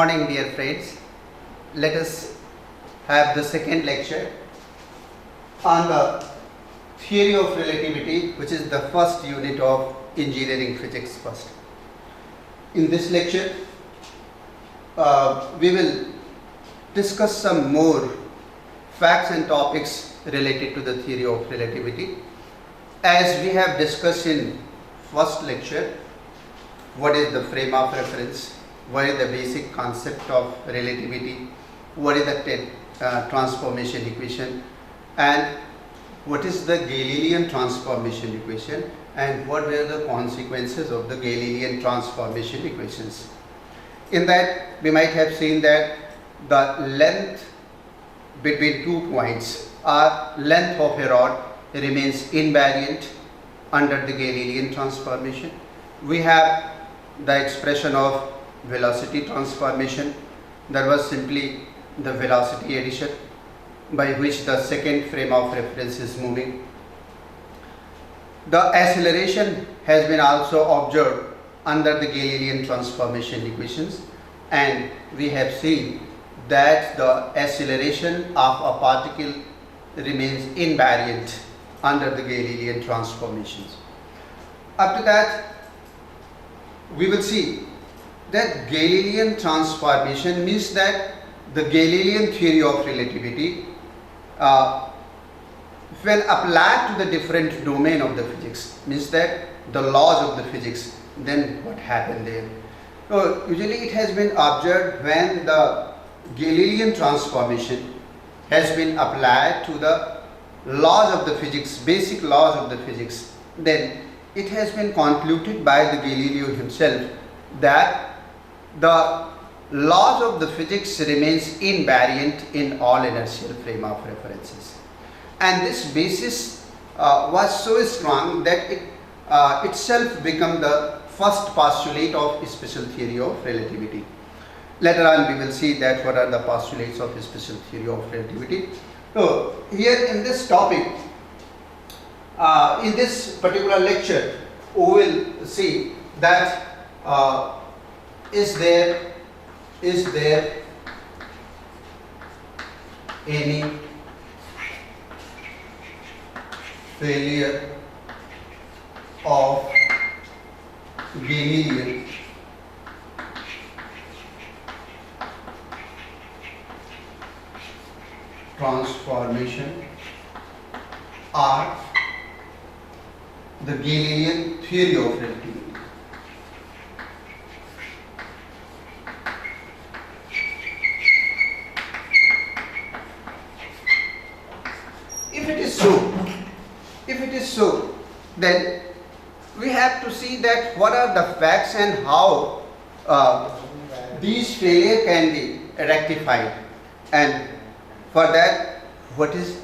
morning, dear friends. Let us have the second lecture on the theory of relativity, which is the first unit of engineering physics first. In this lecture, we will discuss some more facts and topics related to the theory of relativity. As we have discussed in first lecture, what is the frame of reference, what is the basic concept of relativity, what is the transformation equation, and what is the Galilean transformation equation, and what were the consequences of the Galilean transformation equations. In that, we might have seen that the length between 2 points or length of a rod remains invariant under the Galilean transformation. We have the expression of velocity transformation, that was simply the velocity addition by which the second frame of reference is moving. The acceleration has been also observed under the Galilean transformation equations, and we have seen that the acceleration of a particle remains invariant under the Galilean transformations. After that, we will see that Galilean transformation means that the Galilean theory of relativity, when applied to the different domain of the physics, means that the laws of the physics, then what happened there? So usually it has been observed when the Galilean transformation has been applied to the laws of the physics, basic laws of the physics, then it has been concluded by the Galileo himself that the laws of the physics remains invariant in all inertial frame of references, and this basis was so strong that it itself became the first postulate of special theory of relativity. Later on we will see that what are the postulates of special theory of relativity. So here in this topic, in this particular lecture, we will see that is there any failure of Galilean transformation or the Galilean theory of relativity? If it is so, then we have to see that what are the facts and how these failures can be rectified, and for that what is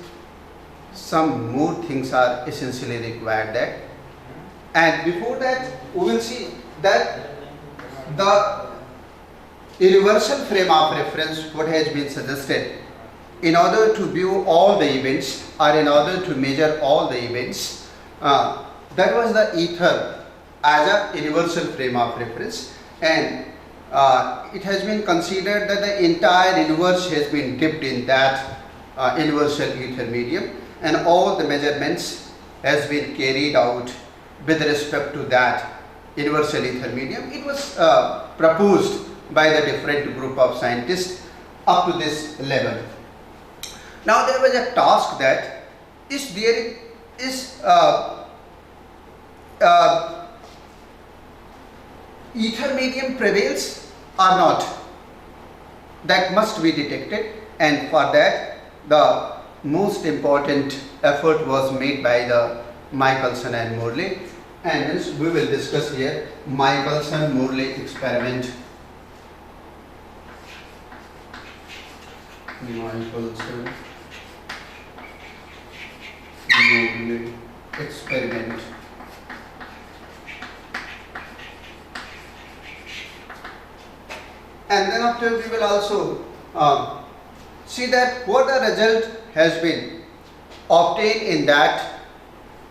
some more things are essentially required that. And before that we will see that the universal frame of reference, what has been suggested, in order to view all the events or in order to measure all the events, that was the ether as a universal frame of reference, and it has been considered that the entire universe has been dipped in that universal ether medium, and all the measurements has been carried out with respect to that universal ether medium. It was proposed by the different group of scientists up to this level. Now there was a task that is there is ether medium prevails or not, that must be detected, and for that the most important effort was made by the Michelson and Morley, and hence we will discuss here Michelson-Morley experiment. Michelson-Morley experiment. And then after we will also see that what the result has been obtained in that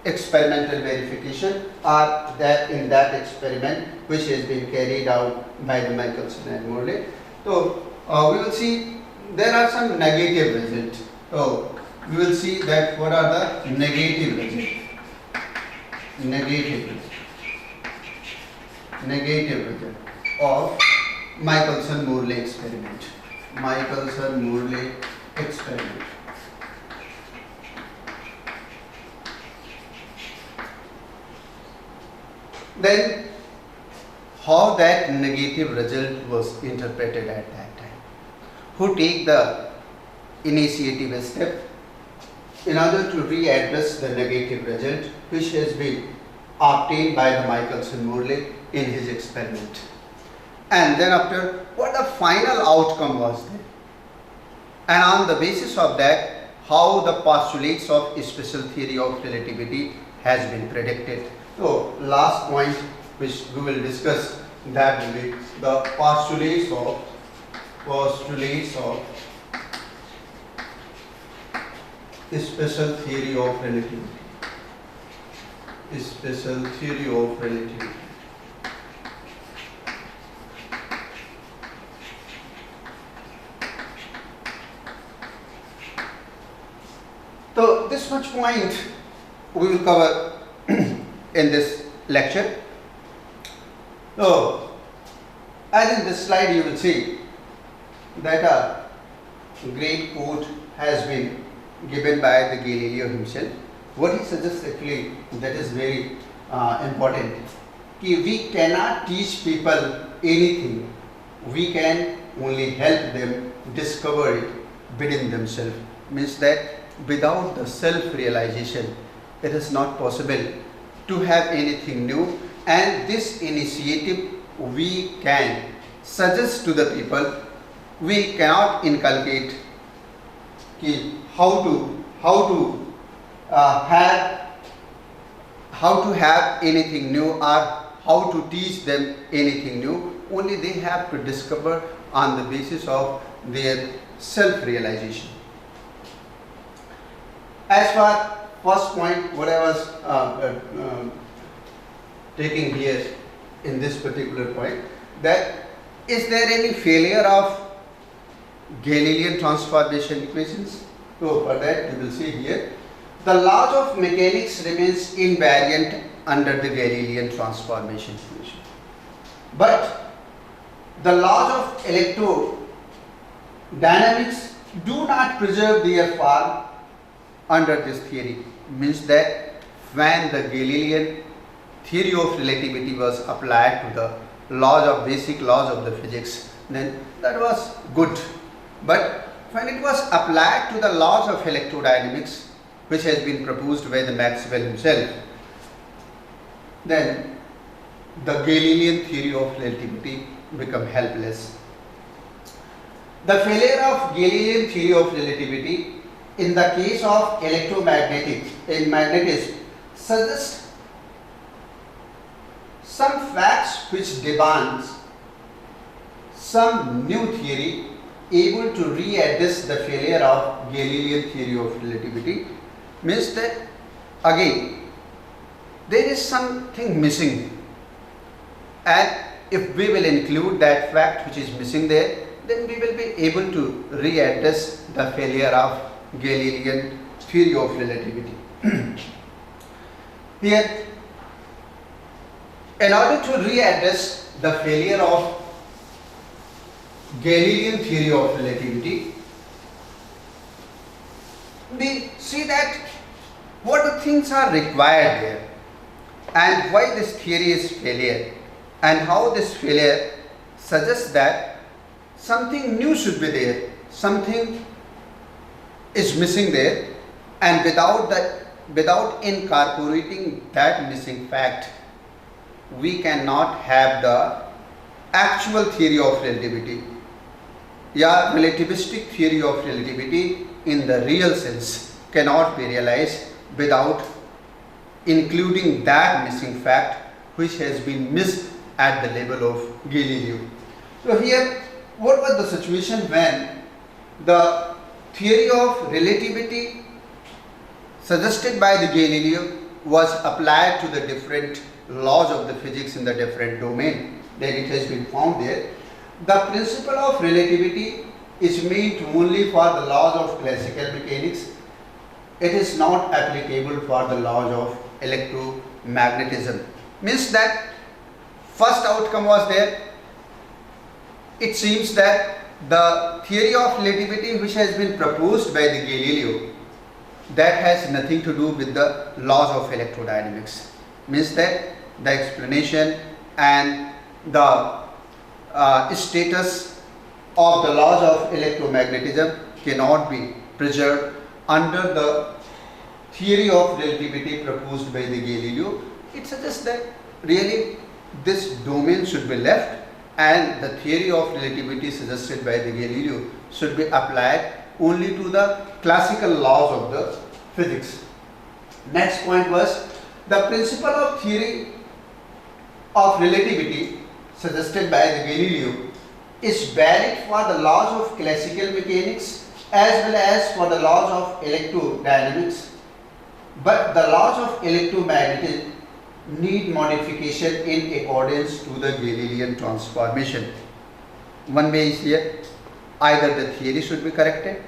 experimental verification, or that in that experiment which has been carried out by the Michelson and Morley. So we will see there are some negative results. So we will see that what are the negative results. Negative result of Michelson-Morley experiment. Michelson-Morley experiment. Then how that negative result was interpreted at that time. Who take the initiative step in order to readdress the negative result which has been obtained by the Michelson-Morley in his experiment. And then after, what the final outcome was there. And on the basis of that, how the postulates of special theory of relativity has been predicted. So last point which we will discuss, that will be the postulates of special theory of relativity. Special theory of relativity. So this much point we will cover in this lecture. So as in this slide you will see that a great quote has been given by the Galilean himself. What he suggests actually, that is very important. We cannot teach people anything. We can only help them discover it within themselves. Means that without the self-realization, it is not possible to have anything new. And this initiative we can suggest to the people. We cannot inculcate how to have anything new or how to teach them anything new. Only they have to discover on the basis of their self-realization. As for first point, what I was taking here in this particular point, that is there any failure of Galilean transformation equations? So for that you will see here, the laws of mechanics remains invariant under the Galilean transformation equation. But the laws of electrodynamics do not preserve their form under this theory. Means that when the Galilean theory of relativity was applied to the basic laws of the physics, then that was good. But when it was applied to the laws of electrodynamics, which has been proposed by the Maxwell himself, then the Galilean theory of relativity become helpless. The failure of Galilean theory of relativity in the case of magnetism suggests some facts which demands some new theory able to readdress the failure of Galilean theory of relativity. Means that again there is something missing, and if we will include that fact which is missing there, then we will be able to readdress the failure of Galilean theory of relativity. Here, in order to readdress the failure of Galilean theory of relativity, we see that what the things are required there and why this theory is failure, and how this failure suggests that something new should be there, something is missing there, and without incorporating that missing fact, we cannot have the actual theory of relativity. Yeah, relativistic theory of relativity in the real sense cannot be realized without including that missing fact which has been missed at the level of Galileo. So here, what was the situation when the theory of relativity suggested by the Galileo was applied to the different laws of the physics in the different domain? Then it has been found there The principle of relativity is meant only for the laws of classical mechanics. It is not applicable for the laws of electromagnetism. Means that first outcome was there. It seems that the theory of relativity which has been proposed by the Galileo, that has nothing to do with the laws of electrodynamics. Means that the explanation and the status of the laws of electromagnetism cannot be preserved under the theory of relativity proposed by the Galileo. It suggests that really this domain should be left and the theory of relativity suggested by the Galileo should be applied only to the classical laws of the physics. Next point was the principle of theory of relativity suggested by the Galileo is valid for the laws of classical mechanics as well as for the laws of electrodynamics, but the laws of electromagnetism need modification in accordance to the Galilean transformation. One way is here, either the theory should be corrected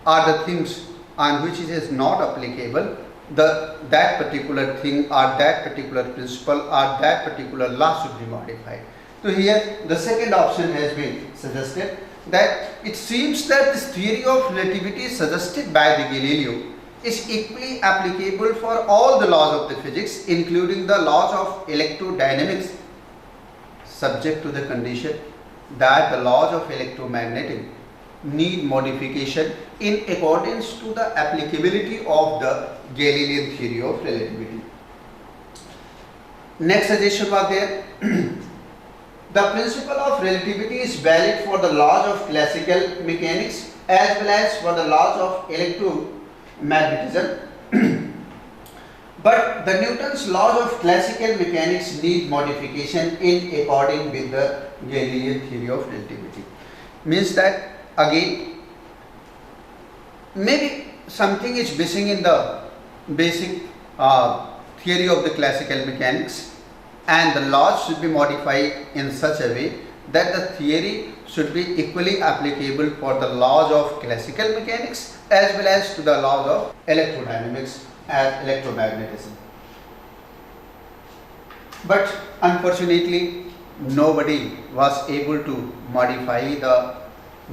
or the things on which it is not applicable, that particular thing or that particular principle or that particular law should be modified. So here the second option has been suggested, that it seems that this theory of relativity suggested by the Galileo is equally applicable for all the laws of the physics, including the laws of electrodynamics, subject to the condition that the laws of electromagnetism need modification in accordance to the applicability of the Galilean theory of relativity. Next suggestion was there. The principle of relativity is valid for the laws of classical mechanics as well as for the laws of electromagnetism, but the Newton's laws of classical mechanics need modification in accordance with the Galilean theory of relativity. Means that again maybe something is missing in the basic theory of the classical mechanics, and the laws should be modified in such a way that the theory should be equally applicable for the laws of classical mechanics as well as to the laws of electrodynamics and electromagnetism. But unfortunately nobody was able to modify the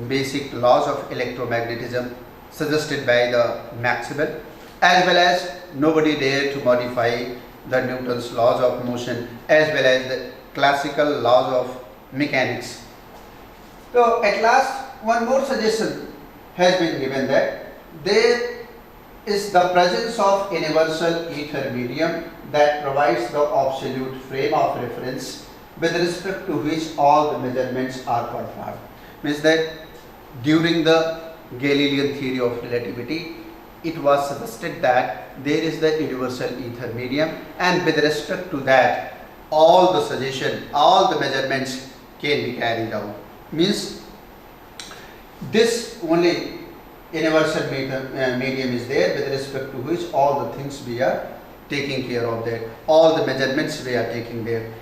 basic laws of electromagnetism suggested by the Maxwell, as well as nobody dared to modify the Newton's laws of motion as well as the classical laws of mechanics. So at last one more suggestion has been given, that there is the presence of universal ether medium that provides the absolute frame of reference with respect to which all the measurements are performed. Means that during the Galilean theory of relativity, it was suggested that there is the universal ether medium, and with respect to that all the suggestion, all the measurements can be carried out. Means this only universal medium is there with respect to which all the things we are taking care of, that all the measurements we are taking there.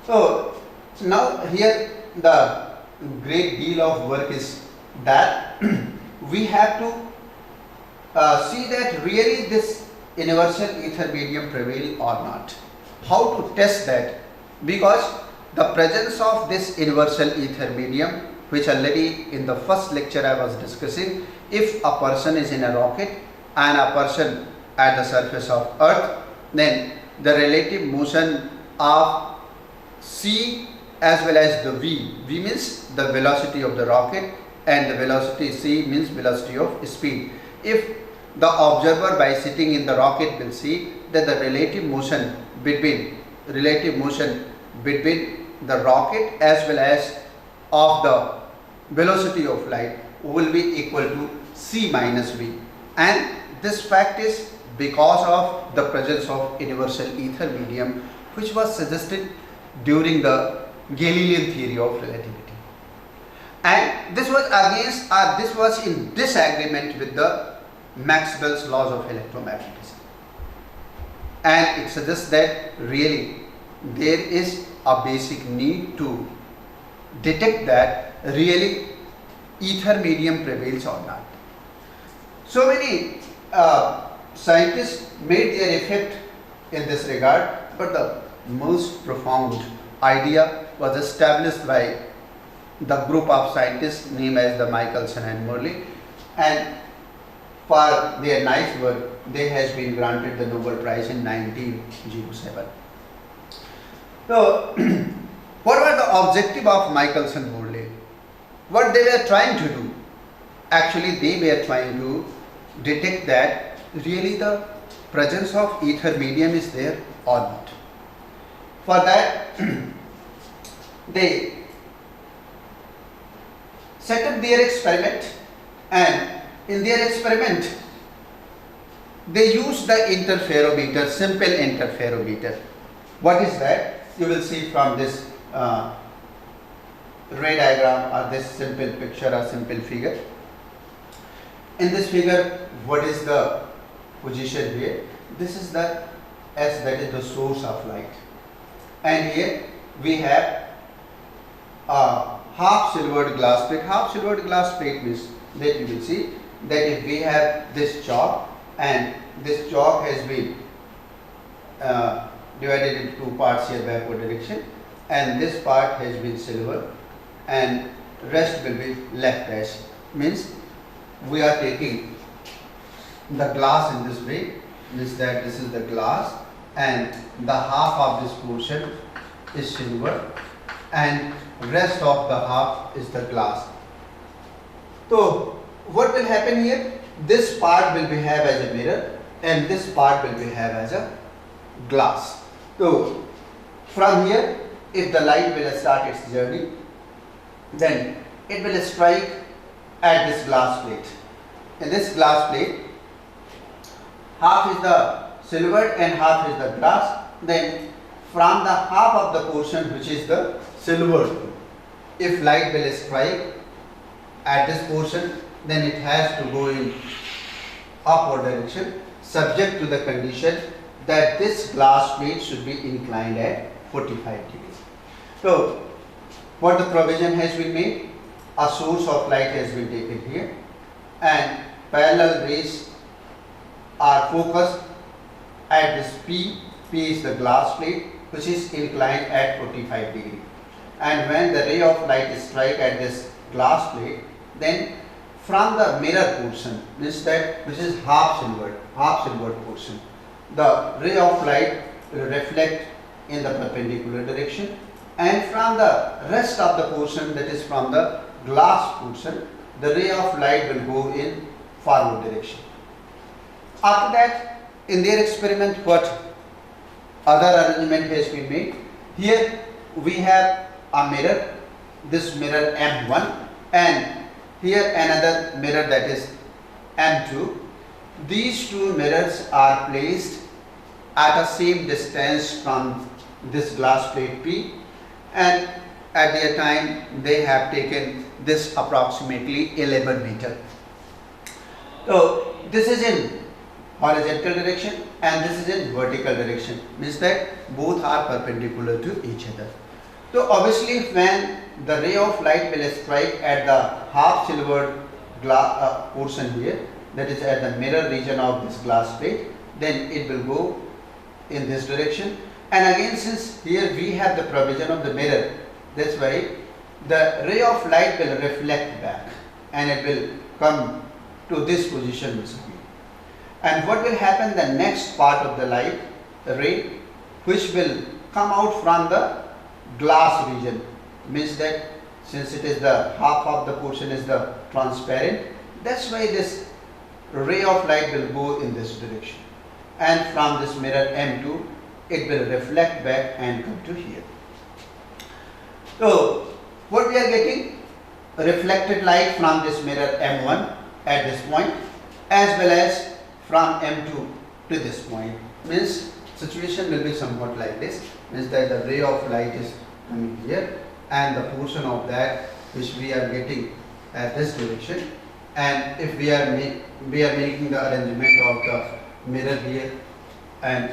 So now here the great deal of work is that we have to see that really this universal ether medium prevail or not. How to test that? Because the presence of this universal ether medium, which already in the first lecture I was discussing, if a person is in a rocket and a person at the surface of earth, then the relative motion of c as well as the v means the velocity of the rocket, and the velocity c means velocity of speed. If the observer by sitting in the rocket will see that the relative motion between the rocket as well as of the velocity of light will be equal to c minus v, and this fact is because of the presence of universal ether medium, which was suggested during the Galilean theory of relativity, and this was against this was in disagreement with the Maxwell's laws of electromagnetism, and it suggests that really there is a basic need to detect that really ether medium prevails or not. So many scientists made their effort in this regard, but the most profound idea was established by the group of scientists named as the Michelson and Morley, and for their nice work they has been granted the Nobel Prize in 1907. So what was the objective of Michelson and Morley? What they were trying to do? Actually they were trying to detect that really the presence of ether medium is there or not. For that they set up their experiment, and in their experiment they used the interferometer, simple interferometer. What is that? You will see from this ray diagram or this simple picture or simple figure. In this figure, what is the position here? This is the S, that is the source of light, and here we have a half silvered glass plate. Half silvered glass plate means that you will see that if we have this chalk, and this chalk has been divided into two parts here, backward direction, and this part has been silver and rest will be left as, means we are taking the glass in this way, means that this is the glass and the half of this portion is silver and rest of the half is the glass. So what will happen here? This part will behave as a mirror and this part will behave as a glass. So from here, if the light will start its journey, then it will strike at this glass plate. In this glass plate, half is the silver and half is the glass. Then from the half of the portion which is the silver, if light will strike at this portion, then it has to go in upward direction, subject to the condition that this glass plate should be inclined at 45 degrees. So what the provision has been made? A source of light has been taken here and parallel rays are focused at this P. P is the glass plate which is inclined at 45 degree, and when the ray of light strike at this glass plate, then from the mirror portion, means that which is half silver portion, the ray of light will reflect in the perpendicular direction, and from the rest of the portion, that is from the glass portion, the ray of light will go in forward direction. After that, in their experiment, what other arrangement has been made? Here we have a mirror, this mirror M1, and here another mirror, that is M2. These two mirrors are placed at the same distance from this glass plate P, and at their time they have taken this approximately 11 meter. So this is in horizontal direction and this is in vertical direction, means that both are perpendicular to each other. So obviously when the ray of light will strike at the half silver glass portion here, that is at the mirror region of this glass plate, then it will go in this direction. And again, since here we have the provision of the mirror, that's why the ray of light will reflect back and it will come to this position basically. And what will happen, the next part of the light, the ray, which will come out from the glass region, means that since it is the half of the portion is the transparent, that's why this ray of light will go in this direction, and from this mirror M2 it will reflect back and come to here. So what we are getting? Reflected light from this mirror M1 at this point as well as from M2 to this point, means situation will be somewhat like this, means that the ray of light is coming here and the portion of that which we are getting at this direction, and if we are making the arrangement of the mirror here and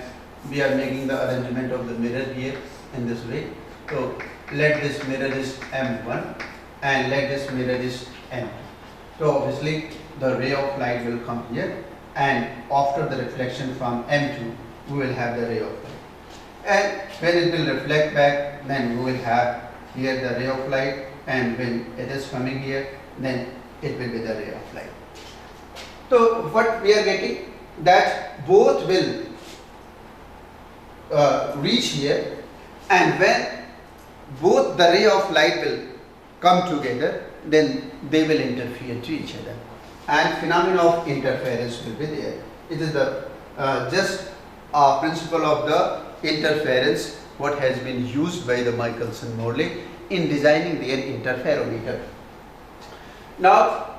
we are making the arrangement of the mirror here in this way, So let this mirror is M1 and let this mirror is M2. So obviously the ray of light will come here, and after the reflection from M2 we will have the ray of light, and when it will reflect back, then we will have here the ray of light, and when it is coming here, then it will be the ray of light. So what we are getting, that both will reach here, and when both the ray of light will come together, then they will interfere to each other, and phenomena of interference will be there. It is the just principle of the interference what has been used by the Michelson Morley in designing their interferometer. Now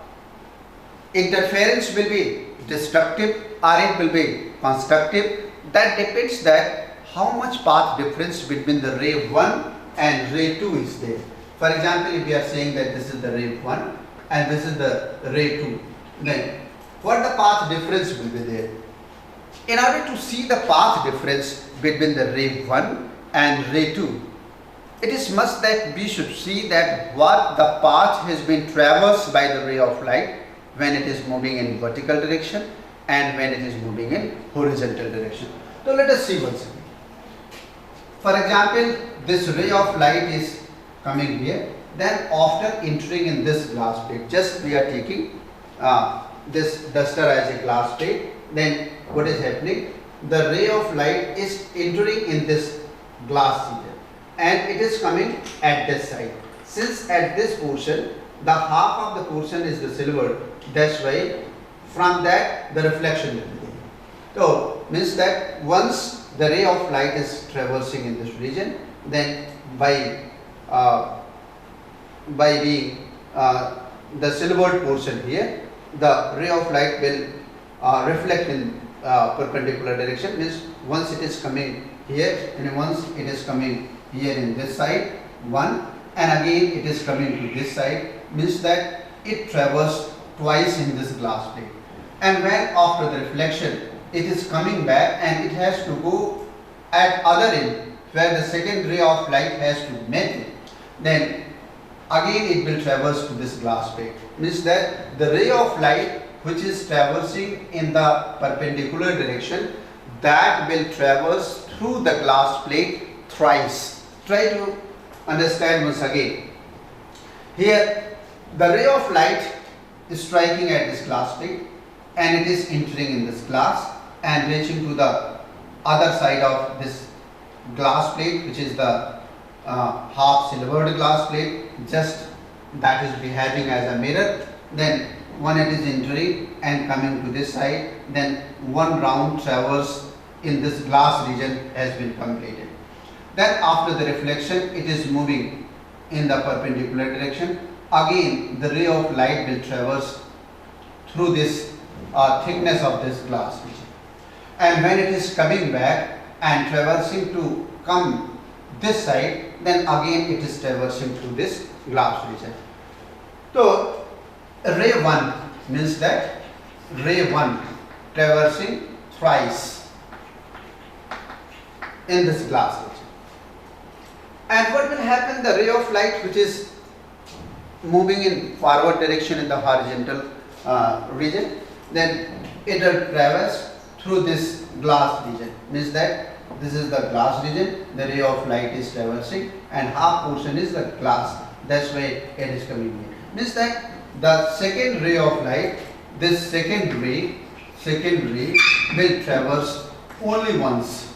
interference will be destructive or it will be constructive. That depends that how much path difference between the ray 1 and ray 2 is there. For example, if we are saying that this is the ray 1 and this is the ray 2, then what the path difference will be there? In order to see the path difference between the ray 1 and ray 2, it is must that we should see that what the path has been traversed by the ray of light when it is moving in vertical direction and when it is moving in horizontal direction. So let us see once again. For example, this ray of light is coming here, then after entering in this glass plate, just we are taking this duster as a glass plate, then what is happening? The ray of light is entering in this glass region and it is coming at this side. Since at this portion, the half of the portion is the silver, that's why from that the reflection will be there. So means that once the ray of light is traversing in this region, then by being the silvered portion here, the ray of light will reflect in perpendicular direction. Means once it is coming here and once it is coming here in this side, one, and again it is coming to this side, means that it traversed twice in this glass plate. And when after the reflection it is coming back and it has to go at other end where the second ray of light has to meet, then again it will traverse to this glass plate. Means that the ray of light which is traversing in the perpendicular direction, that will traverse through the glass plate thrice. Try to understand once again. Here the ray of light is striking at this glass plate and it is entering in this glass and reaching to the other side of this glass plate, which is the half silvered glass plate, just that is behaving as a mirror. Then when it is entering and coming to this side, then one round traverse in this glass region has been completed. Then after the reflection it is moving in the perpendicular direction. Again the ray of light will traverse through this thickness of this glass region. And when it is coming back and traversing to come this side, then again it is traversing through this glass region. So ray 1 means that ray 1 traversing thrice in this glass region. And what will happen? The ray of light which is moving in forward direction in the horizontal region, then it will traverse through this glass region. Means that this is the glass region, the ray of light is traversing and half portion is the glass, that's why it is coming here. Means that the second ray of light, this second ray will traverse only once,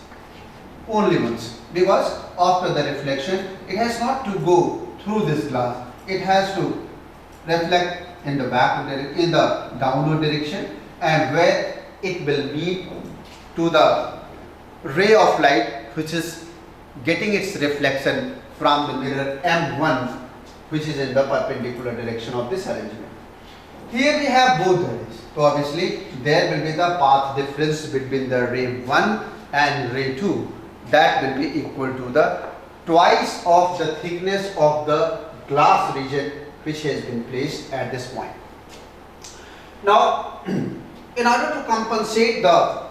because after the reflection it has not to go through this glass, it has to reflect in the in the downward direction, and where it will meet to the ray of light which is getting its reflection from the mirror M1, which is in the perpendicular direction of this arrangement. Here we have both the rays. So obviously there will be the path difference between the ray 1 and ray 2. That will be equal to the twice of the thickness of the glass region which has been placed at this point. Now in order to compensate the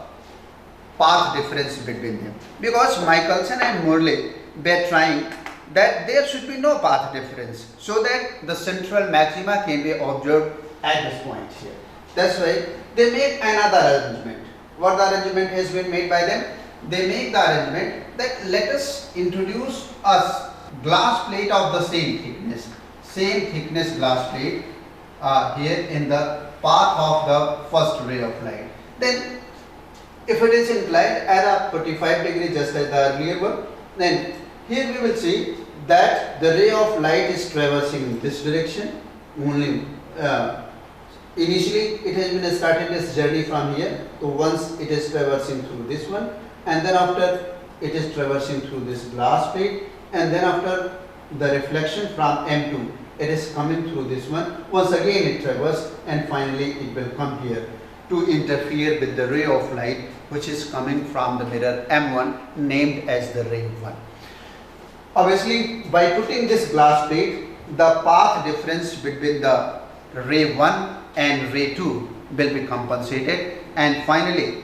path difference between them, because Michelson and Morley were trying that there should be no path difference, so that the central maxima can be observed at this point here. That's why they make another arrangement. What the arrangement has been made by them? They make the arrangement that let us introduce a glass plate of the same thickness glass plate here in the path of the first ray of light. Then if it is inclined at a 45 degree just as the earlier one, then here we will see that the ray of light is traversing in this direction only. Initially it has been started its journey from here, so once it is traversing through this one, and then after it is traversing through this glass plate, and then after the reflection from M2 it is coming through this one. Once again it traverses, and finally it will come here to interfere with the ray of light which is coming from the mirror M1 named as the ray 1. Obviously, by putting this glass plate, the path difference between the ray 1 and ray 2 will be compensated, and finally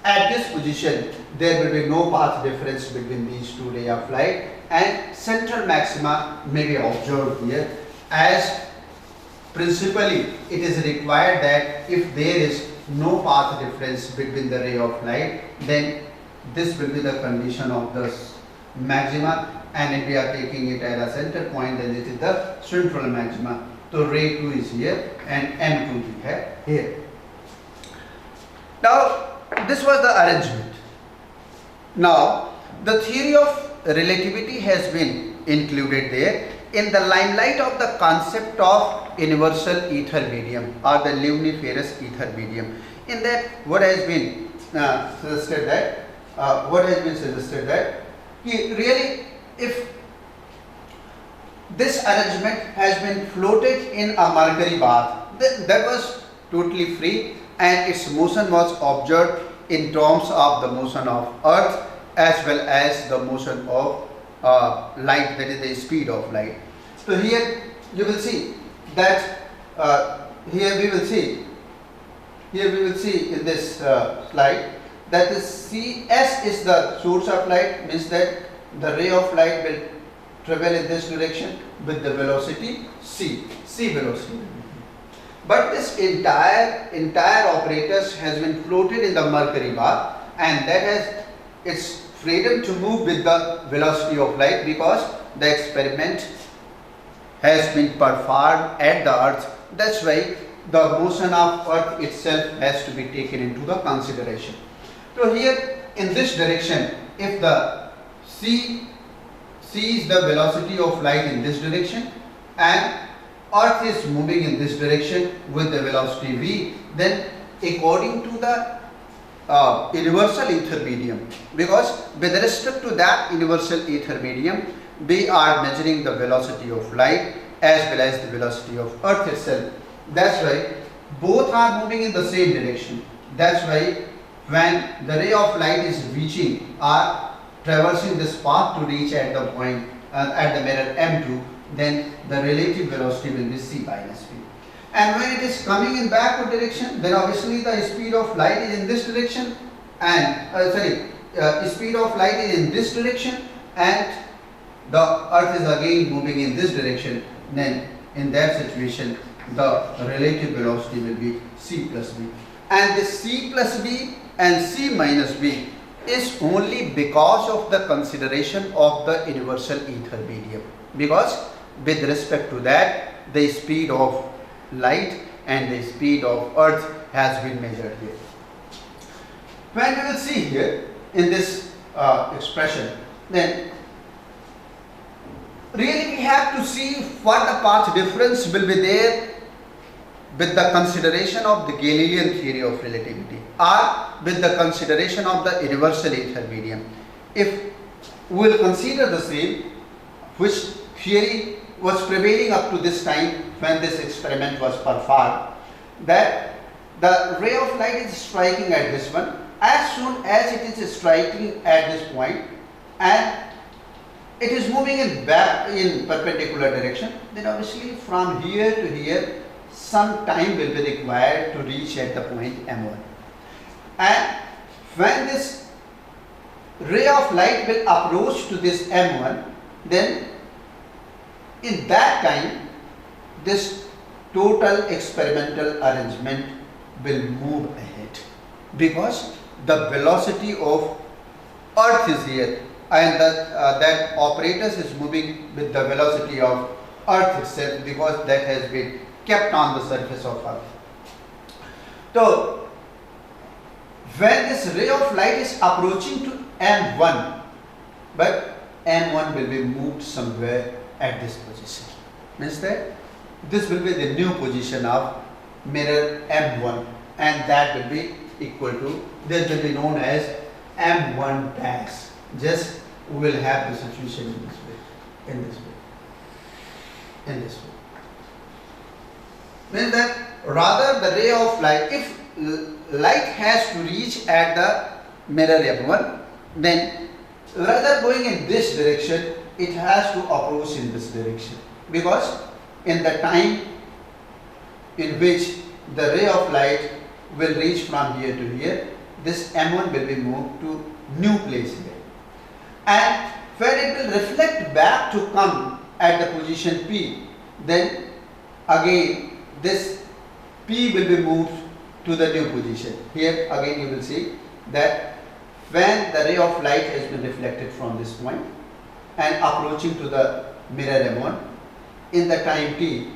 at this position there will be no path difference between these two rays of light, and central maxima may be observed here, as principally it is required that if there is no path difference between the ray of light, then this will be the condition of the maxima, and if we are taking it as a center point, then it is the central maxima. So ray 2 is here and M2 we have here. Now this was the arrangement. Now the theory of relativity has been included there in the limelight of the concept of universal ether medium or the luminiferous ether medium. In that, what has been suggested that really, if this arrangement has been floated in a mercury bath, then that was totally free, and its motion was observed in terms of the motion of earth as well as the motion of light, that is the speed of light. So here you will see that here we will see in this slide that the CS is the source of light, means that the ray of light will travel in this direction with the velocity c velocity. But this entire apparatus has been floated in the mercury bath, and that has its freedom to move with the velocity of light, because the experiment has been performed at the earth. That's why the motion of earth itself has to be taken into the consideration. So here in this direction, if the c is the velocity of light in this direction and earth is moving in this direction with the velocity v, then according to the universal ether medium, because with respect to that universal ether medium we are measuring the velocity of light as well as the velocity of earth itself. That's why both are moving in the same direction. That's why when the ray of light is reaching or traversing this path to reach at the point at the mirror M2, then the relative velocity will be c minus v. And when it is coming in backward direction, then obviously the speed of light is in this direction, and speed of light is in this direction, and the earth is again moving in this direction. Then in that situation the relative velocity will be c plus v, and this c plus v and c minus v is only because of the consideration of the universal ether medium, because with respect to that the speed of light and the speed of earth has been measured here. When we will see here in this expression, then really we have to see what the path difference will be there with the consideration of the Galilean theory of relativity or with the consideration of the universal ether medium. If we will consider the same, which theory was prevailing up to this time when this experiment was performed, that the ray of light is striking at this one. As soon as it is striking at this point and it is moving in perpendicular direction, then obviously from here to here some time will be required to reach at the point M1. And when this ray of light will approach to this M1, then in that time this total experimental arrangement will move ahead, because the velocity of Earth is here, and that apparatus is moving with the velocity of Earth itself, because that has been kept on the surface of Earth. So when this ray of light is approaching to M1, but M1 will be moved somewhere at this position, means that this will be the new position of mirror M1, and that will be equal to, this will be known as M1 dash. Just we will have the situation in this way, in this way, in this way. Means that rather the ray of light, if light has to reach at the mirror M1, then rather going in this direction, it has to approach in this direction, because in the time in which the ray of light will reach from here to here, this M1 will be moved to new place here, and when it will reflect back to come at the position P, then again this P will be moved to the new position. Here again you will see that when the ray of light has been reflected from this point and approaching to the mirror M1, in the time T,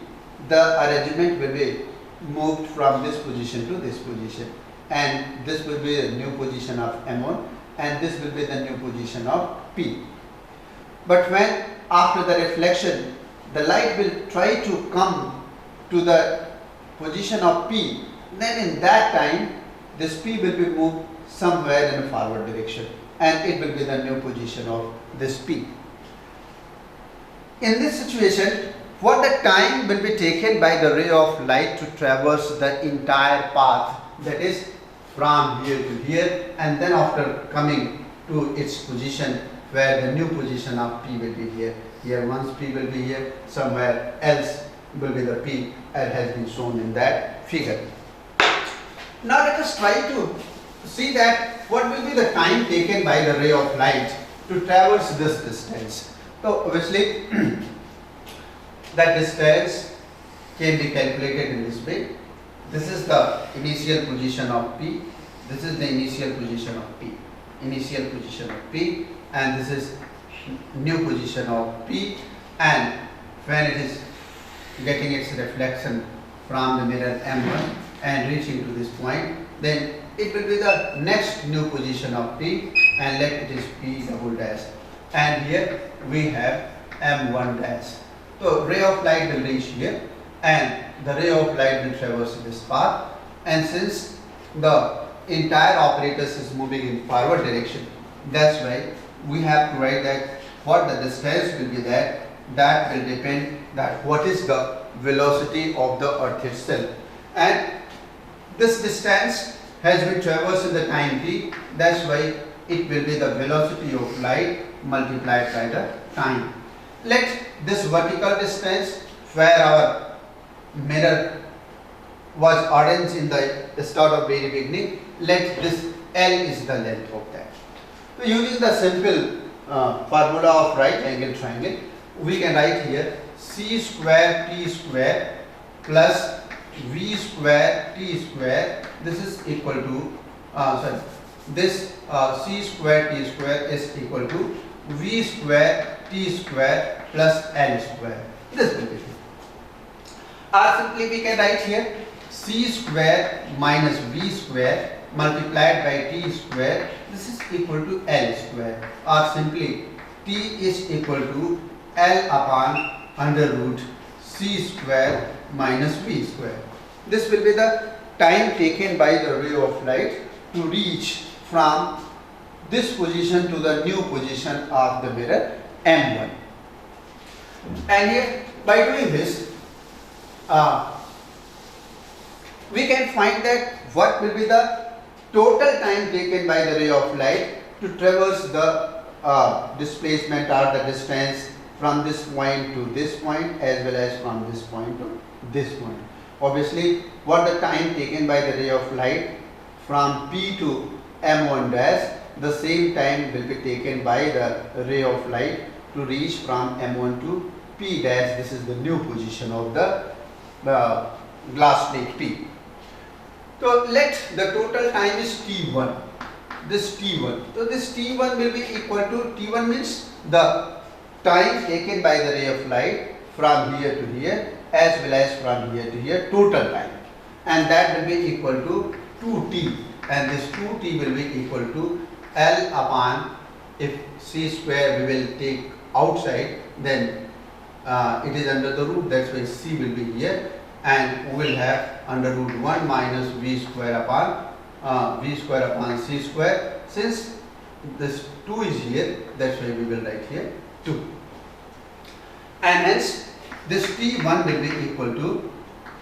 the arrangement will be moved from this position to this position, and this will be the new position of M1, and this will be the new position of P. But when after the reflection the light will try to come to the position of P, then in that time this P will be moved somewhere in a forward direction, and it will be the new position of this P. In this situation, what the time will be taken by the ray of light to traverse the entire path, that is from here to here, and then after coming to its position where the new position of P will be here. Here once P will be here, somewhere else will be the P as has been shown in that figure. Now let us try to see that what will be the time taken by the ray of light to traverse this distance. So obviously that distance can be calculated in this way. This is the initial position of P, this is the initial position of P, initial position of P, and this is new position of P, and when it is getting its reflection from the mirror M1 and reaching to this point, then it will be the next new position of P, and let it is P double dash, and here we have M1 dash. So ray of light will reach here, and the ray of light will traverse this path, and since the entire apparatus is moving in forward direction, that's why we have to write that what the distance will be, that will depend that what is the velocity of the earth itself, and this distance has been traversed in the time t, that's why it will be the velocity of light multiplied by the time. Let this vertical distance where our mirror was arranged in the start of very beginning, let this L is the length of that. So using the simple formula of right angle triangle, we can write here c square t square plus v square t square, this is equal to this c square t square is equal to v square t square plus L square. This will be true. Or simply we can write here c square minus v square multiplied by t square, this is equal to L square, or simply t is equal to L upon under root c square minus v square. This will be the time taken by the ray of light to reach from this position to the new position of the mirror M1. And here by doing this we can find that what will be the total time taken by the ray of light to traverse the displacement or the distance from this point to this point, as well as from this point to this point. Obviously what the time taken by the ray of light from P to M1 dash, the same time will be taken by the ray of light to reach from M1 to P dash. This is the new position of the glass plate P. So let the total time is T1. This T1. So this T1 will be equal to, T1 means the time taken by the ray of light from here to here as well as from here to here, total time. And that will be equal to 2T. And this 2T will be equal to L upon, if C square we will take outside, then it is under the root, that's why C will be here, and we will have under root 1 minus V square upon C square. Since this 2 is here, that's why we will write here 2. And hence this T1 will be equal to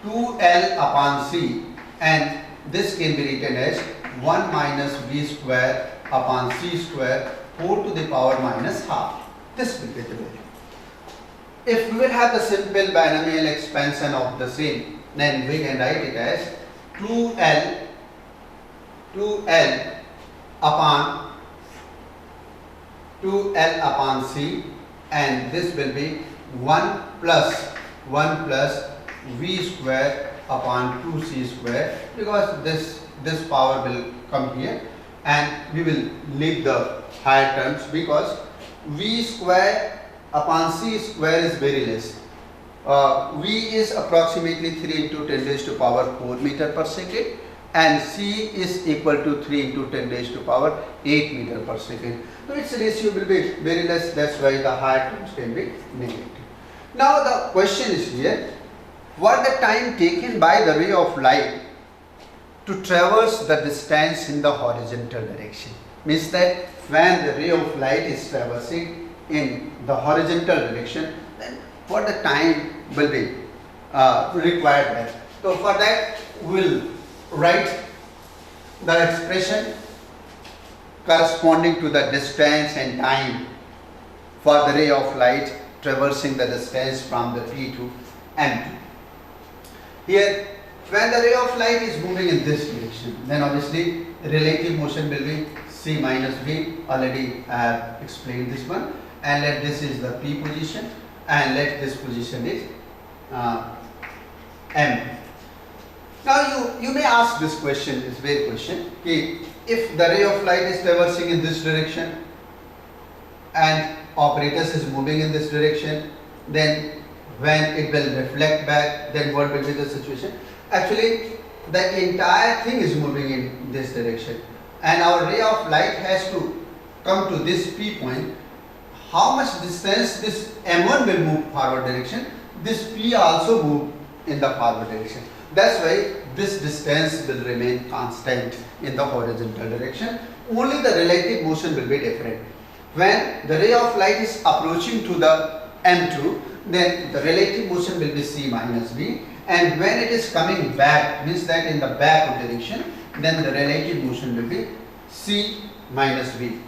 2L upon C, and this can be written as 1 minus V square upon C square 4 to the power minus half. This will be the value. If we will have the simple binomial expansion of the same, then we can write it as 2L upon C, and this will be 1 plus V square upon 2C square, because this power will come here, and we will leave the higher terms because V square upon C square is very less. V is approximately 3 into 10 raised to power 4 meter per second, and C is equal to 3 into 10 raised to power 8 meter per second. So its ratio will be very less, that's why the higher terms can be negative. Now the question is here, what the time taken by the ray of light to traverse the distance in the horizontal direction? Means that when the ray of light is traversing in the horizontal direction, then what the time will be required there. So for that we will write the expression corresponding to the distance and time for the ray of light traversing the distance from the P to M2. Here, when the ray of light is moving in this direction, then obviously relative motion will be C minus V. Already I have explained this one, and let this is the P position, and let this position is M. Now you may ask this question, this very question, if the ray of light is traversing in this direction and apparatus is moving in this direction, then when it will reflect back, then what will be the situation? Actually, the entire thing is moving in this direction, and our ray of light has to come to this P point. How much distance this M1 will move forward direction, this P also move in the forward direction. That's why this distance will remain constant in the horizontal direction. Only the relative motion will be different. When the ray of light is approaching to the M2, then the relative motion will be C minus V, and when it is coming back, means that in the back direction, then the relative motion will be C minus V.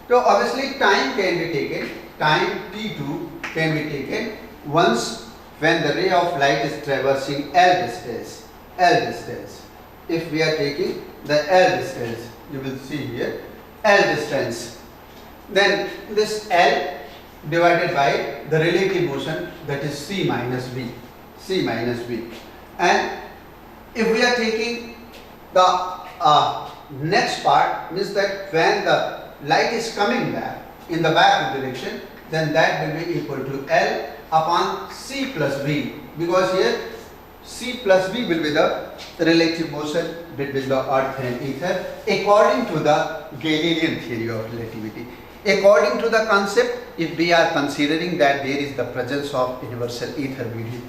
So obviously time can be taken, time T2 can be taken once when the ray of light is traversing L distance. If we are taking the L distance, you will see here L distance, then this L divided by the relative motion, that is C minus V. And if we are taking the next part, means that when the light is coming back in the back direction, then that will be equal to L upon C plus V, because here C plus V will be the relative motion between the earth and ether according to the Galilean theory of relativity. According to the concept, if we are considering that there is the presence of universal ether medium.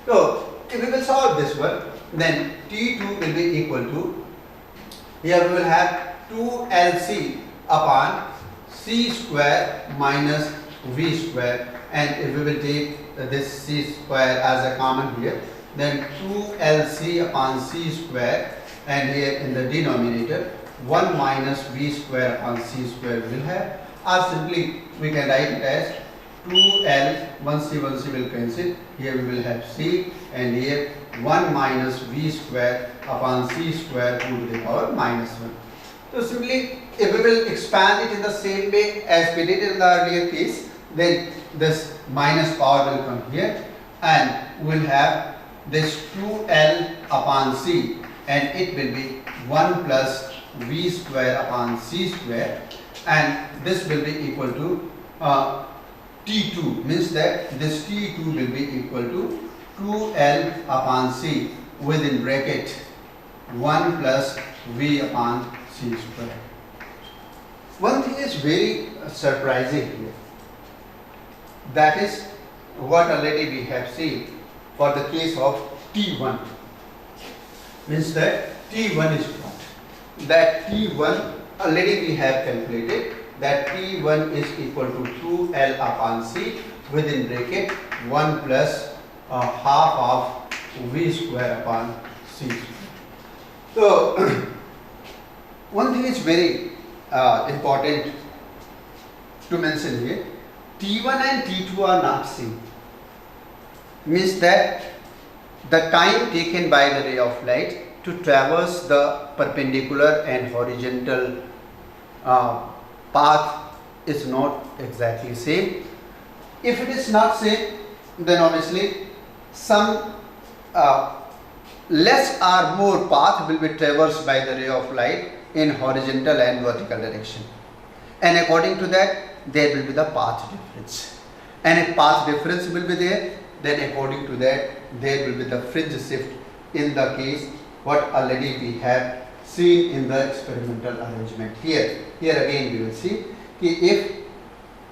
So if we will solve this one, then T2 will be equal to, here we will have 2LC upon C square minus V square, and if we will take this C square as a common here, then 2LC upon C square, and here in the denominator 1 minus V square upon C square we will have, or simply we can write it as 2L, 1C will cancel, here we will have C, and here 1 minus V square upon C square 2 to the power minus 1. So simply if we will expand it in the same way as we did in the earlier case, then this minus power will come here, and we'll have this 2L upon C, and it will be 1 plus V square upon C square, and this will be equal to T2, means that this T2 will be equal to 2L upon C within bracket 1 plus V upon C square. One thing is very surprising here. That is what already we have seen for the case of T1. Means that T1 is what? That T1 already we have calculated that T1 is equal to 2L upon C within bracket 1 plus half of V square upon C square. So one thing is very important to mention here. T1 and T2 are not same. Means that the time taken by the ray of light to traverse the perpendicular and horizontal path is not exactly same. If it is not same, then obviously some less or more path will be traversed by the ray of light in horizontal and vertical direction, and according to that there will be the path difference, and if path difference will be there, then according to that there will be the fringe shift in the case what already we have seen in the experimental arrangement. Here again we will see if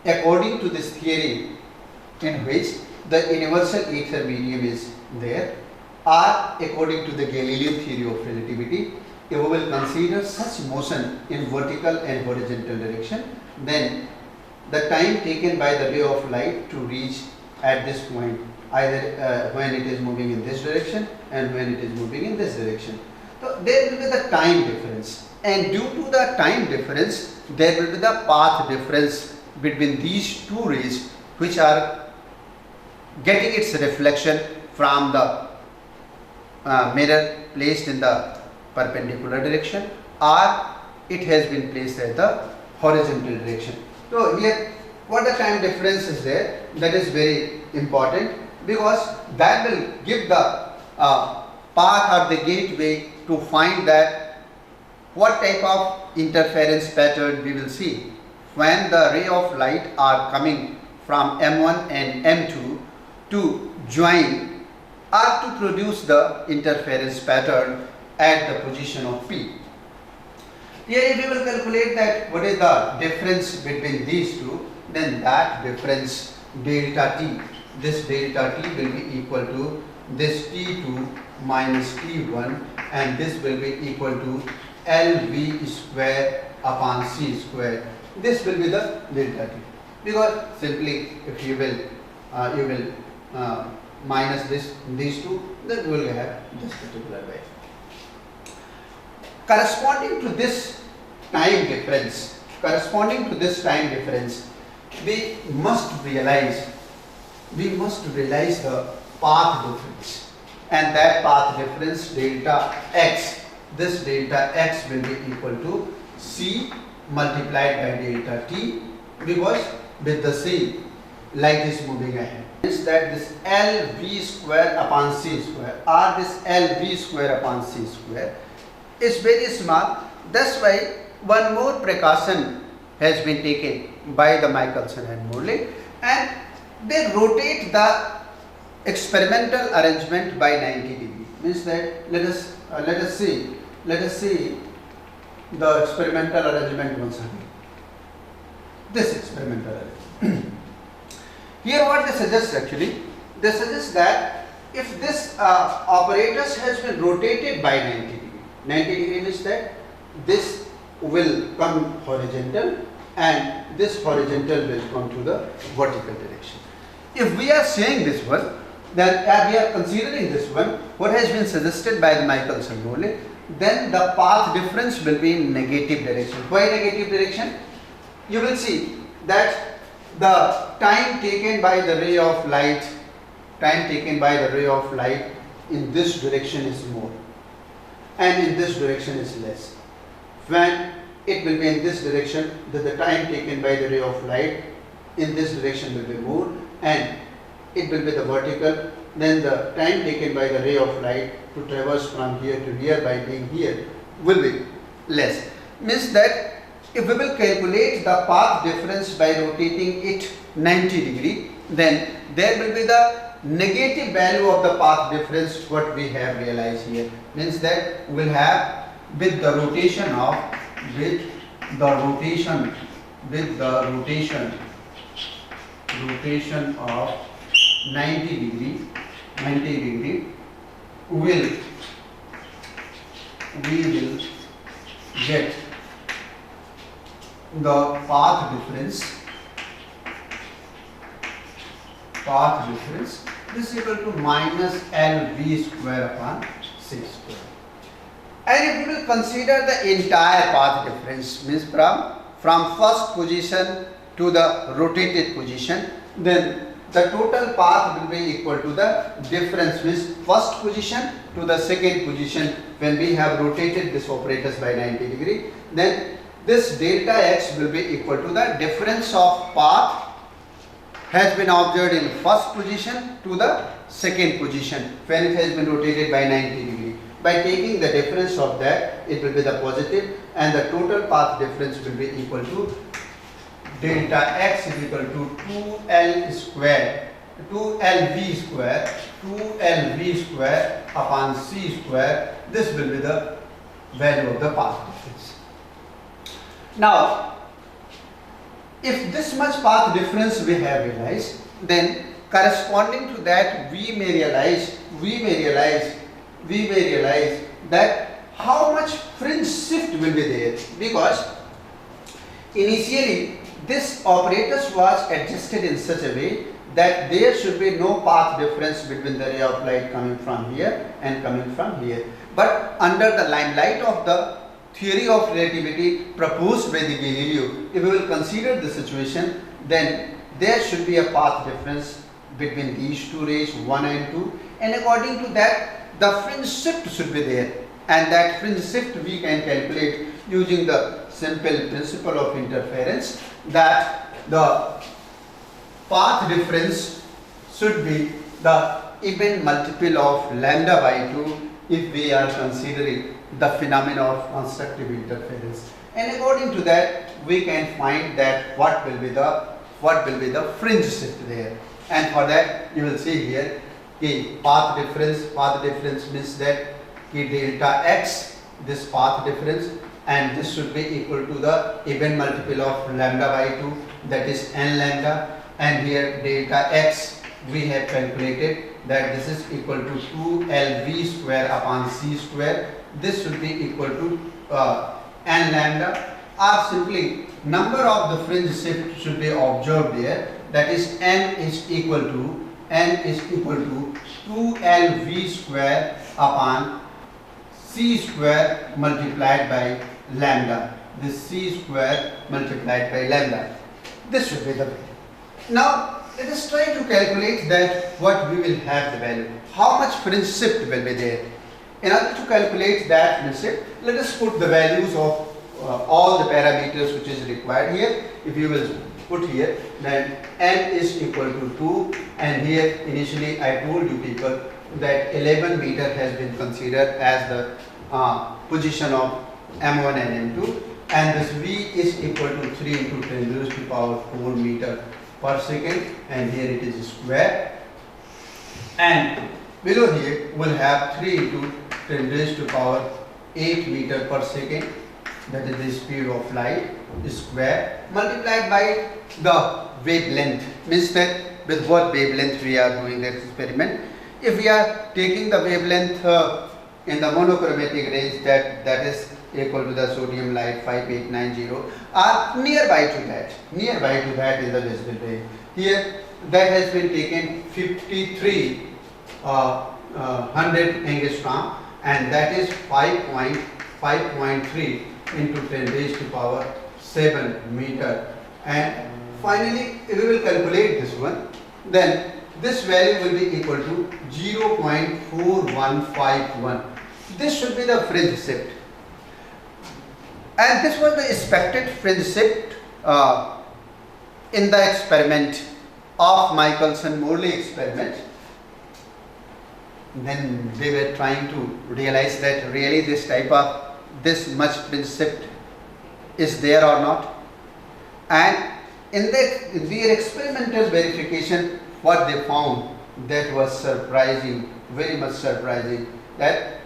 according to this theory in which the universal ether medium is there, or according to the Galilean theory of relativity, if we will consider such motion in vertical and horizontal direction, then the time taken by the ray of light to reach at this point, either when it is moving in this direction and when it is moving in this direction. So there will be the time difference, and due to the time difference there will be the path difference between these two rays which are getting its reflection from the mirror placed in the perpendicular direction, or it has been placed at the horizontal direction. So here what the time difference is there, that is very important, because that will give the path or the gateway to find that what type of interference pattern we will see when the ray of light are coming from M1 and M2 to join or to produce the interference pattern at the position of P. Here we will calculate that what is the difference between these two, then that difference delta T, this delta T will be equal to this T2 minus T1, and this will be equal to LV square upon C square. This will be the delta T, because simply if you will minus these two, then we will have this particular way. Corresponding to this time difference, we must realize the path difference, and that path difference delta x, this delta x will be equal to C multiplied by delta T, because with the C light is moving ahead. Is that this LV square upon C square, or this LV square upon C square is very small. That's why one more precaution has been taken by the Michelson and Morley, and they rotate the experimental arrangement by 90 degree. Means that let us see the experimental arrangement once again. This experimental arrangement. Here what they suggest, actually they suggest that if this apparatus has been rotated by 90 degree means that this will come horizontal and this horizontal will come to the vertical direction. If we are saying this one, then we are considering this one, what has been suggested by the Michelson Morley, then the path difference will be in negative direction. Why negative direction? You will see that the time taken by the ray of light in this direction is more, and in this direction is less. When it will be in this direction, that the time taken by the ray of light in this direction will be more, and it will be the vertical. Then the time taken by the ray of light to traverse from here to here by being here will be less. Means that if we will calculate the path difference by rotating it 90 degree, then there will be the negative value of the path difference what we have realized here. Means that we will have with the rotation of of 90 degree we will get the path difference this is equal to minus LV square upon C square. And if we will consider the entire path difference, means from first position to the rotated position, then the total path will be equal to the difference, means first position to the second position when we have rotated this apparatus by 90 degree. Then this delta x will be equal to the difference of path has been observed in first position to the second position when it has been rotated by 90 degree. By taking the difference of that, it will be the positive, and the total path difference will be equal to delta x is equal to 2L square, 2LV square upon C square. This will be the value of the path difference. Now, if this much path difference we have realized, then corresponding to that we may realize that how much fringe shift will be there, because initially this apparatus was adjusted in such a way that there should be no path difference between the ray of light coming from here and coming from here. But under the limelight of the theory of relativity proposed by the Galileo, if we will consider the situation, then there should be a path difference between these two rays 1 and 2, and according to that the fringe shift should be there, and that fringe shift we can calculate using the simple principle of interference, that the path difference should be the even multiple of lambda by 2 if we are considering the phenomena of constructive interference, and according to that we can find that what will be the fringe shift there. And for that you will see here path difference means that delta x, this path difference, and this should be equal to the even multiple of lambda by 2, that is n lambda, and here delta x we have calculated that this is equal to 2LV square upon C square. This should be equal to n lambda, or simply number of the fringe shift should be observed here, that is n is equal to 2LV square upon C square multiplied by lambda. This C square multiplied by lambda. This should be the value. Now let us try to calculate that what we will have the value. How much fringe shift will be there? In order to calculate that fringe shift, let us put the values of all the parameters which is required here. If you will put here, then n is equal to 2, and here initially I told you people that 11 meter has been considered as the position of m1 and m2, and this v is equal to 3 into 10 raised to power 4 meter per second, and here it is square, and below here we will have 3 into 10 raised to power 8 meter per second, that is the speed of light square, multiplied by the wavelength. Means that with what wavelength we are doing this experiment. If we are taking the wavelength in the monochromatic range, that is equal to the sodium light 5890, or nearby to that in the visible ray. Here that has been taken 5300 angstrom, and that is 5.3 into 10 raised to power 7 meter. And finally, if we will calculate this one, then this value will be equal to 0.4151. This should be the fringe shift, and this was the expected fringe shift in the experiment of Michelson-Morley experiment, then they were trying to realize that really this much fringe is there or not. And in their experimental verification, what they found, that was surprising, very much surprising, that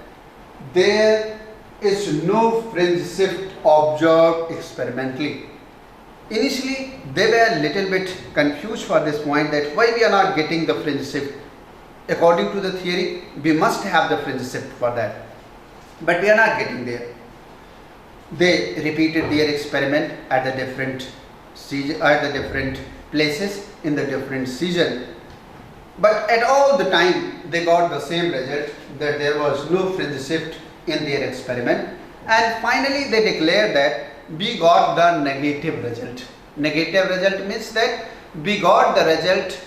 there is no fringe shift observed experimentally. Initially, they were a little bit confused for this point, that why we are not getting the fringe shift. According to the theory, we must have the fringe shift for that, but we are not getting there. They repeated their experiment at the different places in the different season, but at all the time they got the same result, that there was no fringe shift in their experiment. And finally they declared that we got the negative result. Negative result means that we got the result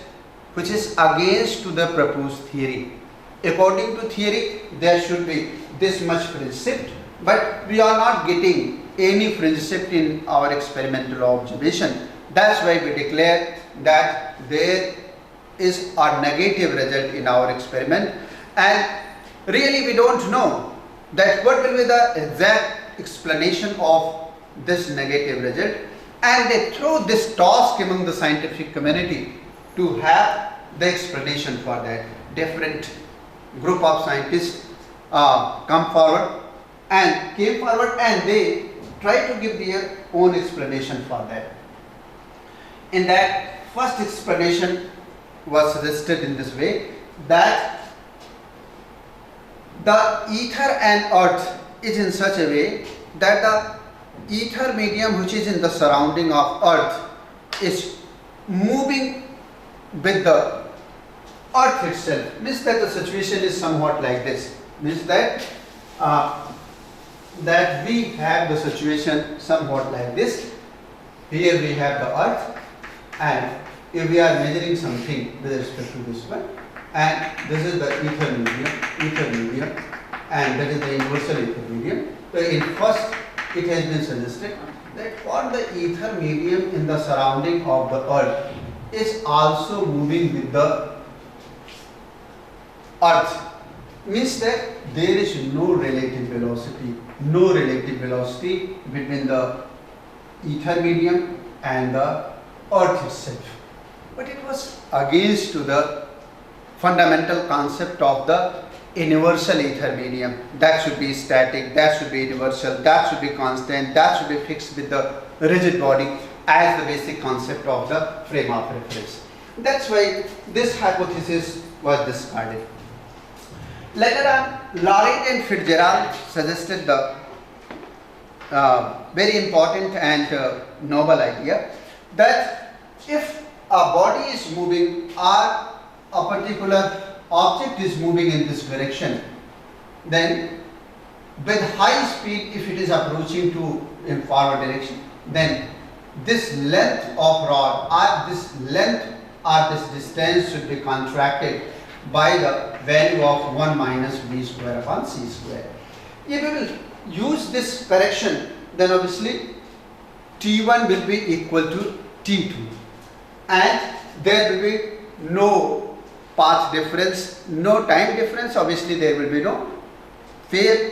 which is against to the proposed theory. According to theory, there should be this much fringe shift, but we are not getting any fringe shift in our experimental observation. That's why we declare that there is a negative result in our experiment, and really we don't know that what will be the exact explanation of this negative result, and they throw this task among the scientific community to have the explanation for that. Different group of scientists came forward and they try to give their own explanation for that. In that, first explanation was suggested in this way, that the ether and earth is in such a way that the ether medium which is in the surrounding of earth is moving with the earth itself. Means that the situation is somewhat like this. Means that that we have the situation somewhat like this. Here we have the earth, and if we are measuring something with respect to this one, and this is the ether medium, and that is the universal ether medium. So in first it has been suggested that for the ether medium in the surrounding of the earth is also moving with the earth. Means that there is no relative velocity between the ether medium and the earth itself. But it was against to the fundamental concept of the universal ether medium. That should be static, that should be universal, that should be constant, that should be fixed with the rigid body as the basic concept of the frame of reference. That's why this hypothesis was discarded. Later on, Laurent and Fitzgerald suggested the very important and noble idea that if a body is moving or a particular object is moving in this direction, then with high speed, if it is approaching to in forward direction, then this length of rod or this length or this distance should be contracted by the value of 1 minus v square upon c square. If we will use this correction, then obviously T1 will be equal to T2, and there will be no path difference, no time difference. Obviously there will be no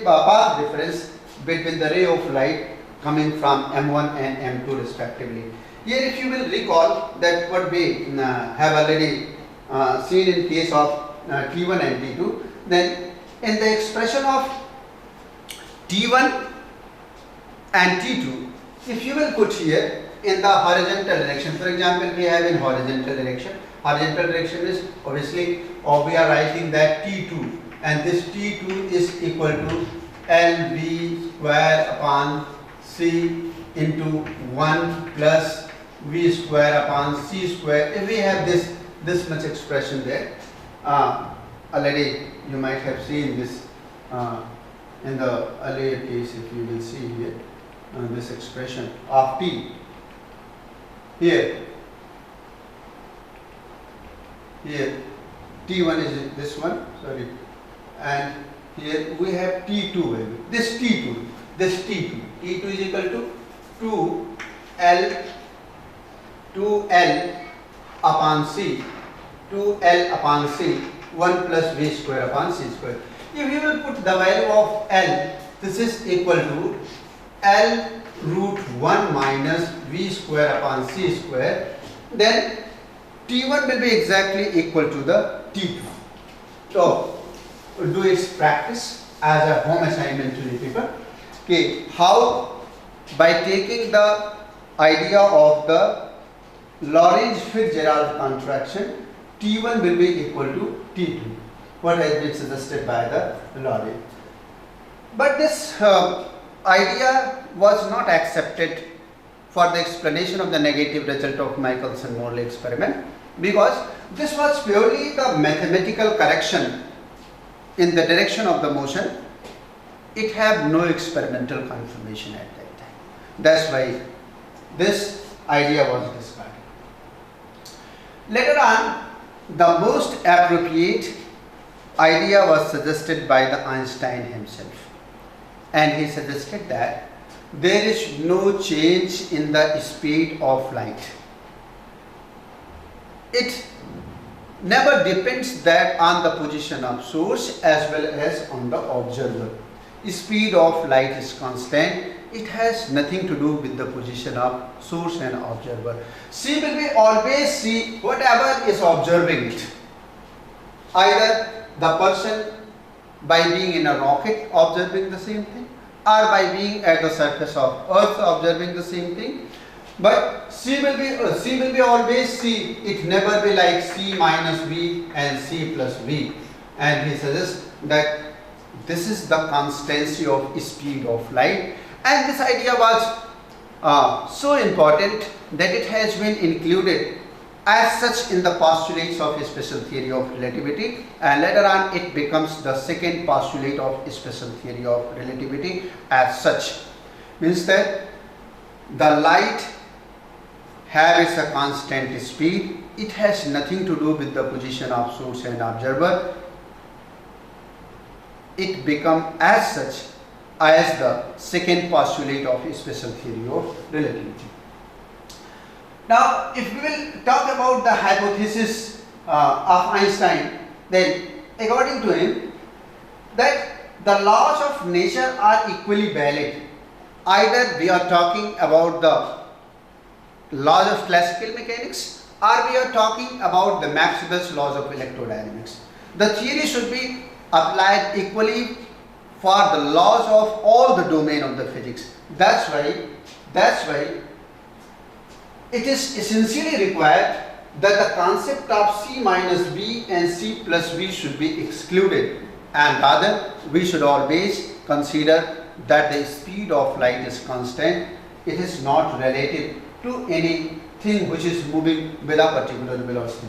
path difference between the ray of light coming from M1 and M2 respectively. Here if you will recall that what we have already seen in case of T1 and T2, then in the expression of T1 and T2, if you will put here in the horizontal direction, for example we have in horizontal direction is obviously, or we are writing that T2, and this T2 is equal to LV square upon C into 1 plus V square upon C square. If we have this much expression there, already you might have seen this in the earlier case. If you will see here this expression of T here T1 is this one, sorry, and here we have T2 value. This T2 is equal to 2 L 2L upon C, 2L upon C, 1 plus V square upon C square. If you will put the value of L, this is equal to L root 1 minus V square upon C square, then T1 will be exactly equal to the T2. So, do its practice as a home assignment to the people. Okay, how? By taking the idea of the Lorentz-Fitzgerald contraction, T1 will be equal to T2, what has been suggested by the Lorentz. But this idea was not accepted for the explanation of the negative result of Michelson-Morley experiment, because this was purely the mathematical correction in the direction of the motion. It had no experimental confirmation at that time. That's why this idea was discarded. Later on, the most appropriate idea was suggested by the Einstein himself, and he suggested that there is no change in the speed of light. It never depends that on the position of source as well as on the observer. Speed of light is constant. It has nothing to do with the position of source and observer. See will be always see whatever is observing it. Either the person by being in a rocket observing the same thing, or by being at the surface of earth observing the same thing. But C will be always C. It never be like C minus V and C plus V. And he suggests that this is the constancy of speed of light. And this idea was so important that it has been included as such in the postulates of a special theory of relativity, and later on it becomes the second postulate of a special theory of relativity as such. Means that the light has a constant speed. It has nothing to do with the position of source and observer. It becomes as such as the second postulate of a special theory of relativity. Now, if we will talk about the hypothesis of Einstein, then according to him, that the laws of nature are equally valid. Either we are talking about the laws of classical mechanics, or we are talking about the Maxwell's laws of electrodynamics. The theory should be applied equally for the laws of all the domain of the physics. That's why it is essentially required that the concept of C minus V and C plus V should be excluded, and rather we should always consider that the speed of light is constant. It is not relative to anything which is moving with a particular velocity.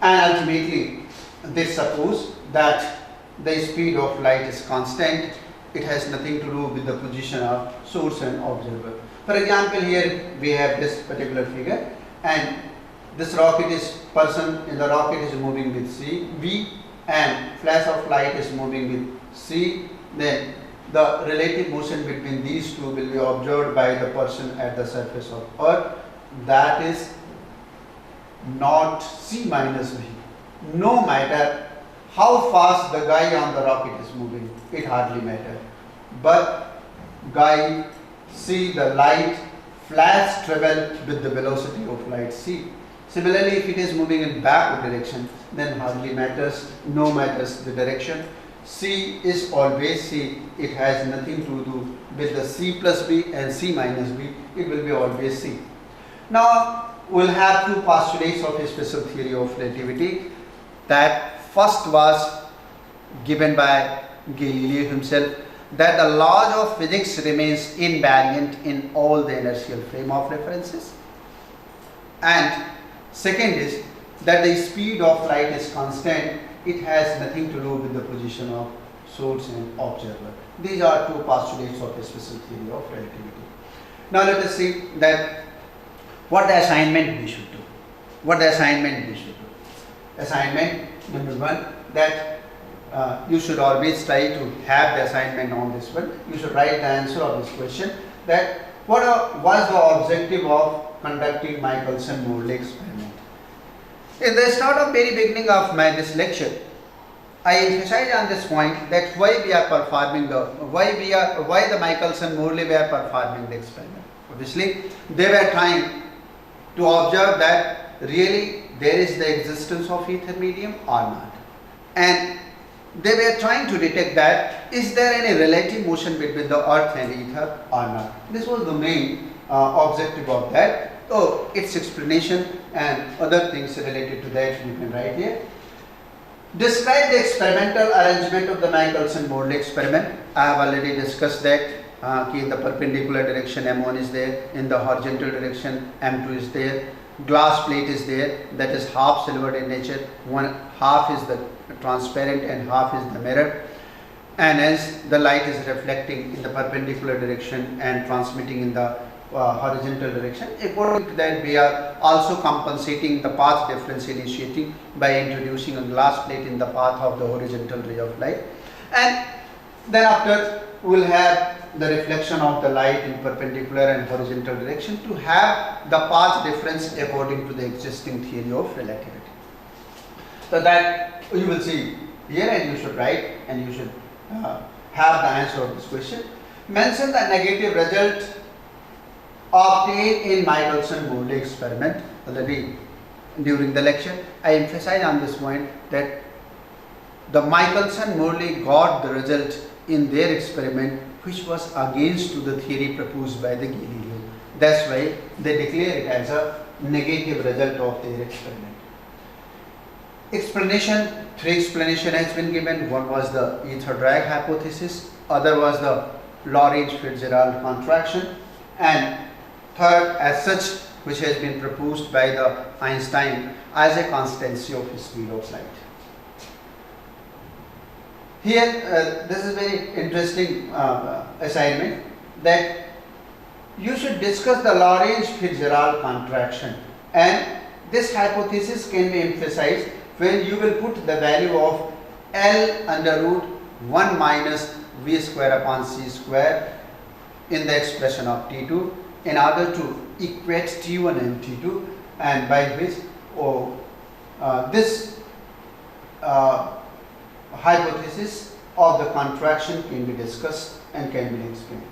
And ultimately they suppose that the speed of light is constant. It has nothing to do with the position of source and observer. For example, here we have this particular figure, and this rocket is, person in the rocket is moving with V, and flash of light is moving with C. Then the relative motion between these two will be observed by the person at the surface of earth. That is not C minus V. No matter how fast the guy on the rocket is moving, it hardly matters. But guy see the light flash travel with the velocity of light C. Similarly, if it is moving in backward direction, then hardly matters, no matters the direction. C is always C. It has nothing to do with the C plus V and C minus V. It will be always C. Now, we will have two postulates of a special theory of relativity. That first was given by Galileo himself, that the laws of physics remains invariant in all the inertial frame of references. And second is that the speed of light is constant. It has nothing to do with the position of source and observer. These are two postulates of a special theory of relativity. Now let us see that what the assignment we should do. Assignment number one, that you should always try to have the assignment on this one. You should write the answer of this question, that what was the objective of conducting Michelson-Morley experiment. In the start of very beginning of this lecture, I emphasize on this point that why the Michelson-Morley were performing the experiment. Obviously, they were trying to observe that really there is the existence of ether medium or not, and they were trying to detect that is there any relative motion between the earth and ether or not. This was the main objective of that. So its explanation and other things related to that you can write here. Describe the experimental arrangement of the Michelson-Morley experiment. I have already discussed that in the perpendicular direction M1 is there, in the horizontal direction M2 is there, glass plate is there, that is half silvered in nature, one half is the transparent and half is the mirror, and as the light is reflecting in the perpendicular direction and transmitting in the horizontal direction. According to that, we are also compensating the path difference initiating by introducing a glass plate in the path of the horizontal ray of light, and then after we will have the reflection of the light in perpendicular and horizontal direction to have the path difference according to the existing theory of relativity. So that you will see here, and you should write, and you should have the answer of this question. Mention the negative result obtained in Michelson-Morley experiment. Already during the lecture I emphasize on this point that the Michelson-Morley got the result in their experiment which was against to the theory proposed by the Galilean. That's why they declare it as a negative result of their experiment. Explanation, three explanation has been given. One was the ether drag hypothesis, other was the Lorentz-Fitzgerald contraction, and third as such which has been proposed by the Einstein as a constancy of speed of light. Here this is very interesting assignment that you should discuss the Lorentz-Fitzgerald contraction, and this hypothesis can be emphasized when you will put the value of L under root 1 minus V square upon C square in the expression of T2 in order to equate T1 and T2, and by which this hypothesis of the contraction can be discussed and can be explained.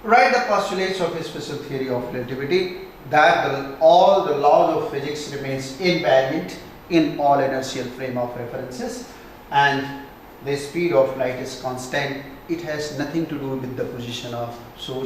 Write the postulates of a special theory of relativity, that all the laws of physics remains invariant in all inertial frame of references, and the speed of light is constant. It has nothing to do with the position of source.